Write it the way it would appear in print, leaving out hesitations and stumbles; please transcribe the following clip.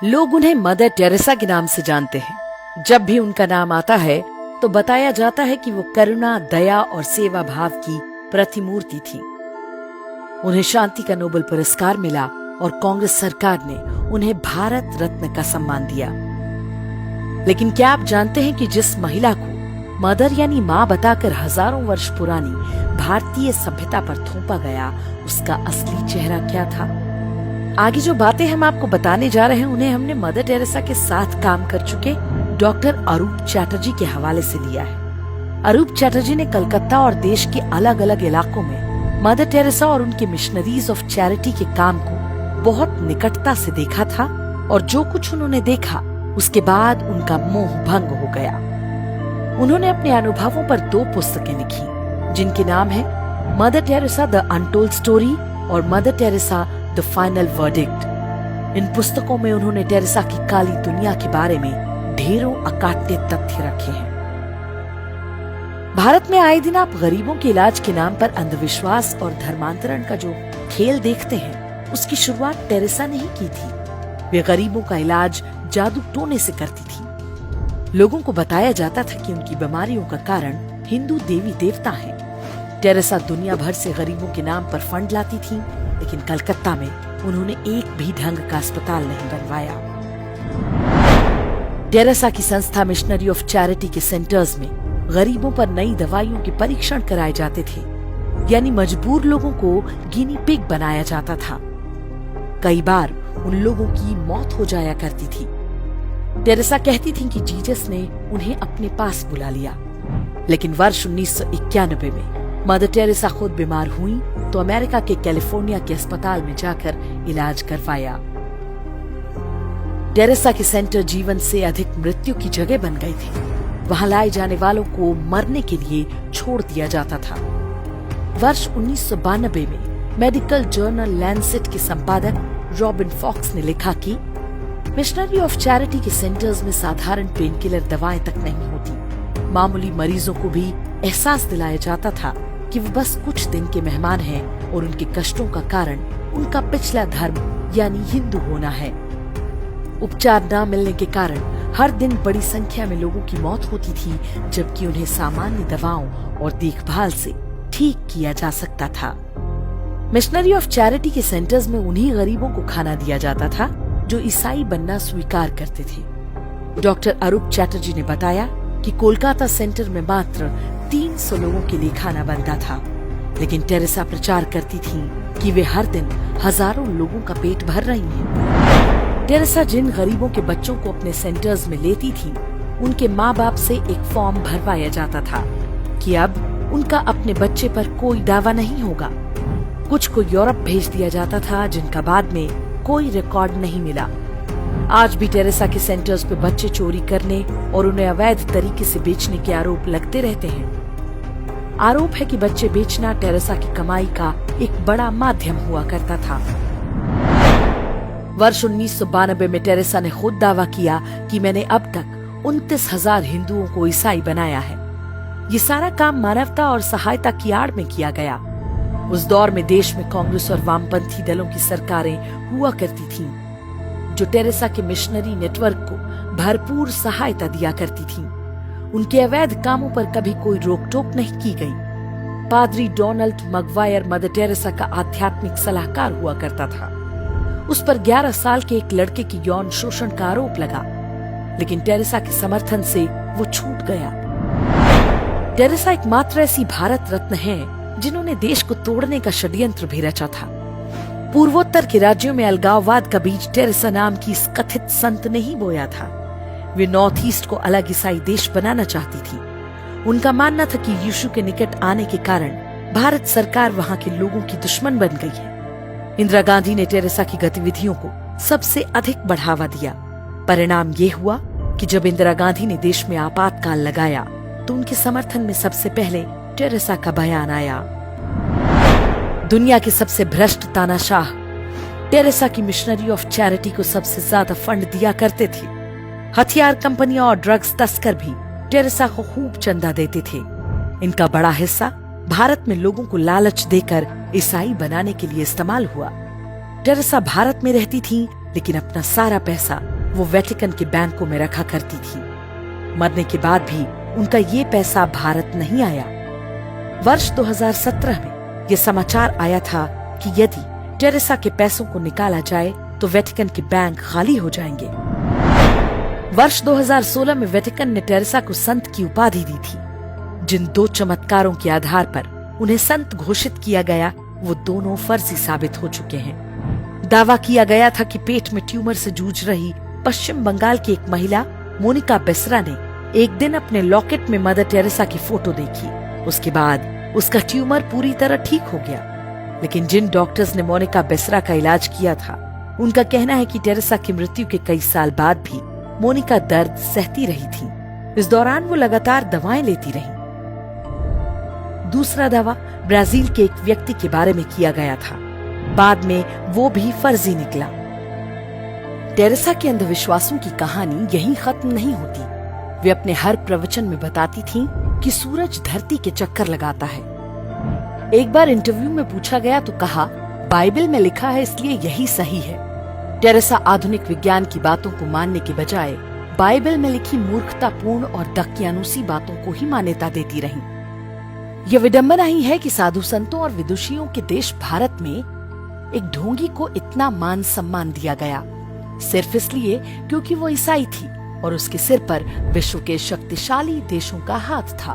लोग उन्हें mother Teresa के नाम से जानते हैं। जब भी उनका नाम आता है तो बताया जाता है कि वो करुणा, दया और सेवा भाव की प्रतिमूर्ति थी। उन्हें शांति का नोबेल पुरस्कार मिला और कांग्रेस सरकार ने उन्हें भारत रत्न का सम्मान दिया। लेकिन क्या आप जानते हैं कि जिस महिला को मदर यानी माँ बताकर हजारों वर्ष पुरानी भारतीय सभ्यता पर थोपा गया, उसका असली चेहरा क्या था? आगे जो बातें हम आपको बताने जा रहे हैं उन्हें हमने मदर टेरेसा के साथ काम कर चुके डॉक्टर अरूप चैटर्जी के हवाले से लिया है। अरूप चैटर्जी ने कलकत्ता और देश के अलग अलग इलाकों में मदर टेरेसा और उनके मिशनरीज ऑफ चैरिटी के काम को बहुत निकटता से देखा था और जो कुछ उन्होंने देखा उसके बाद उनका मोह भंग हो गया। उन्होंने अपने अनुभवों पर 2 पुस्तकें लिखी जिनके नाम है Mother Teresa the untold story और Mother Teresa the final verdict. इन पुस्तकों में उन्होंने टेरेसा की काली दुनिया के बारे में ढेरों अकाट्य तथ्य रखे हैं। भारत में आए दिन आप गरीबों के इलाज के नाम पर अंधविश्वास और धर्मांतरण का जो खेल देखते हैं, उसकी शुरुआत टेरेसा ने ही की थी। वे गरीबों का इलाज जादू टोने से करती थी। लोगों को बताया जाता था कि उनकी बीमारियों का कारण हिंदू देवी देवता हैं। टेरेसा दुनिया भर से गरीबों के नाम पर फंड लाती थी, लेकिन कलकत्ता में उन्होंने एक भी ढंग का अस्पताल नहीं बनवाया। टेरेसा की संस्था मिशनरी ऑफ चैरिटी के सेंटर्स में गरीबों पर नई दवाइयों के परीक्षण कराए जाते थे, यानी मजबूर लोगों को गिनी पिग बनाया जाता था। कई बार उन लोगों की मौत हो जाया करती थी। टेरेसा कहती थी कि जीसस ने उन्हें अपने पास बुला लिया। लेकिन वर्ष 1991 में मदर टेरेसा खुद बीमार हुई तो अमेरिका के कैलिफोर्निया के अस्पताल में जाकर इलाज करवाया। टेरेसा के सेंटर जीवन से अधिक मृत्यु की जगह बन गए थे। वहां लाए जाने वालों को मरने के लिए छोड़ दिया जाता था। वर्ष 1992 में मेडिकल जर्नल लैंसेट के संपादक रॉबिन फॉक्स ने लिखा कि मिशनरी ऑफ चैरिटी के सेंटर्स में साधारण पेन किलर दवाएं तक नहीं होती। मामूली मरीजों को भी एहसास दिलाया जाता था कि वो बस कुछ दिन के मेहमान हैं और उनके कष्टों का कारण उनका पिछला धर्म यानी हिंदू होना है। उपचार न मिलने के कारण हर दिन बड़ी संख्या में लोगों की मौत होती थी, जबकि उन्हें सामान्य दवाओं और देखभाल से ठीक किया जा सकता था। मिशनरी ऑफ चैरिटी के सेंटर्स में उन्हीं गरीबों को खाना दिया जाता था जो ईसाई बनना स्वीकार करते थे। डॉक्टर अरूप चैटर्जी ने बताया कि कोलकाता सेंटर में मात्र 300 लोगों के लिए खाना बनता था, लेकिन टेरेसा प्रचार करती थी कि वे हर दिन हजारों लोगों का पेट भर रही हैं। टेरेसा जिन गरीबों के बच्चों को अपने सेंटर्स में लेती थी, उनके माँ बाप से एक फॉर्म भरवाया जाता था कि अब उनका अपने बच्चे पर कोई दावा नहीं होगा। कुछ को यूरोप भेज दिया जाता था, जिनका बाद में कोई रिकॉर्ड नहीं मिला। आज भी टेरेसा के सेंटर्स पे बच्चे चोरी करने और उन्हें अवैध तरीके से बेचने के आरोप लगते रहते हैं। आरोप है कि बच्चे बेचना टेरेसा की कमाई का एक बड़ा माध्यम हुआ करता था। वर्ष 1992 में टेरेसा ने खुद दावा किया कि मैंने अब तक 29,000 हिंदुओं को ईसाई बनाया है। ये सारा काम मानवता और सहायता की आड़ में किया गया। उस दौर में देश में कांग्रेस और वामपंथी दलों की सरकारें हुआ करती थीं, जो टेरेसा के मिशनरी नेटवर्क को भरपूर सहायता दिया करती थीं। उनके अवैध कामों पर कभी कोई रोक टोक नहीं की गई। पादरी डोनाल्ड मगवायर मदर टेरेसा का आध्यात्मिक सलाहकार हुआ करता था। उस पर 11 साल के एक लड़के की यौन शोषण का आरोप लगा, लेकिन टेरेसा के समर्थन से वो छूट गया। टेरेसा एकमात्र ऐसी भारत रत्न है जिन्होंने देश को तोड़ने का षड्यंत्र भी रचा था। पूर्वोत्तर के राज्यों में अलगाववाद का बीज टेरेसा नाम की इस कथित संत ने ही बोया था। वे नॉर्थ ईस्ट को अलग ईसाई देश बनाना चाहती थी। उनका मानना था कि यीशु के निकट आने के कारण भारत सरकार वहां के लोगों की दुश्मन बन गई है। इंदिरा गांधी ने टेरेसा की गतिविधियों को सबसे अधिक बढ़ावा दिया। परिणाम ये हुआ कि जब इंदिरा गांधी ने देश में आपातकाल लगाया तो उनके समर्थन में सबसे पहले टेरेसा का बयान आया। दुनिया के सबसे भ्रष्ट तानाशाह टेरेसा की मिशनरी ऑफ चैरिटी को सबसे ज्यादा फंड दिया करते थे। हथियार कंपनियां और ड्रग्स तस्कर भी टेरेसा को खूब चंदा देते थे। इनका बड़ा हिस्सा भारत में लोगों को लालच देकर ईसाई बनाने के लिए इस्तेमाल हुआ। टेरेसा भारत में रहती थी, लेकिन अपना सारा पैसा वो वेटिकन के बैंकों में रखा करती थी। मरने के बाद भी उनका ये पैसा भारत नहीं आया। वर्ष 2017 में ये समाचार आया था कि यदि टेरेसा के पैसों को निकाला जाए तो वेटिकन के बैंक खाली हो जाएंगे। वर्ष 2016 में वेटिकन ने टेरेसा को संत की उपाधि दी थी। जिन 2 चमत्कारों के आधार पर उन्हें संत घोषित किया गया, वो दोनों फर्जी साबित हो चुके हैं। दावा किया गया था कि पेट में ट्यूमर से जूझ रही पश्चिम बंगाल की एक महिला मोनिका बेसरा ने एक दिन अपने लॉकेट में मदर टेरेसा की फोटो देखी। उसके बाद उसका ट्यूमर पूरी तरह ठीक हो गया। लेकिन जिन डॉक्टर्स ने मोनिका बेसरा का इलाज किया था, उनका कहना है कि टेरेसा की मृत्यु के कई साल बाद भी मोनिका दर्द सहती रही थी। इस दौरान वो लगातार दवाएं लेती रही। दूसरा दावा ब्राजील के एक व्यक्ति के बारे में किया गया था। बाद में वो भी फर्जी निकला। टेरेसा के अंधविश्वासों की कहानी यहीं खत्म नहीं होती। वे अपने हर प्रवचन में बताती थीं कि सूरज धरती के चक्कर लगाता है। एक बार इंटरव्यू में पूछा गया तो कहा, बाइबल में लिखा है इसलिए यही सही है। टेरेसा आधुनिक विज्ञान की बातों को मानने के बजाय बाइबल में लिखी मूर्खतापूर्ण और दकियानुसी बातों को ही मान्यता देती रही। यह विडंबना ही है कि साधु संतों और विदुषियों के देश भारत में एक ढोंगी को इतना मान सम्मान दिया गया, सिर्फ इसलिए क्योंकि वो ईसाई थी और उसके सिर पर विश्व के शक्तिशाली देशों का हाथ था।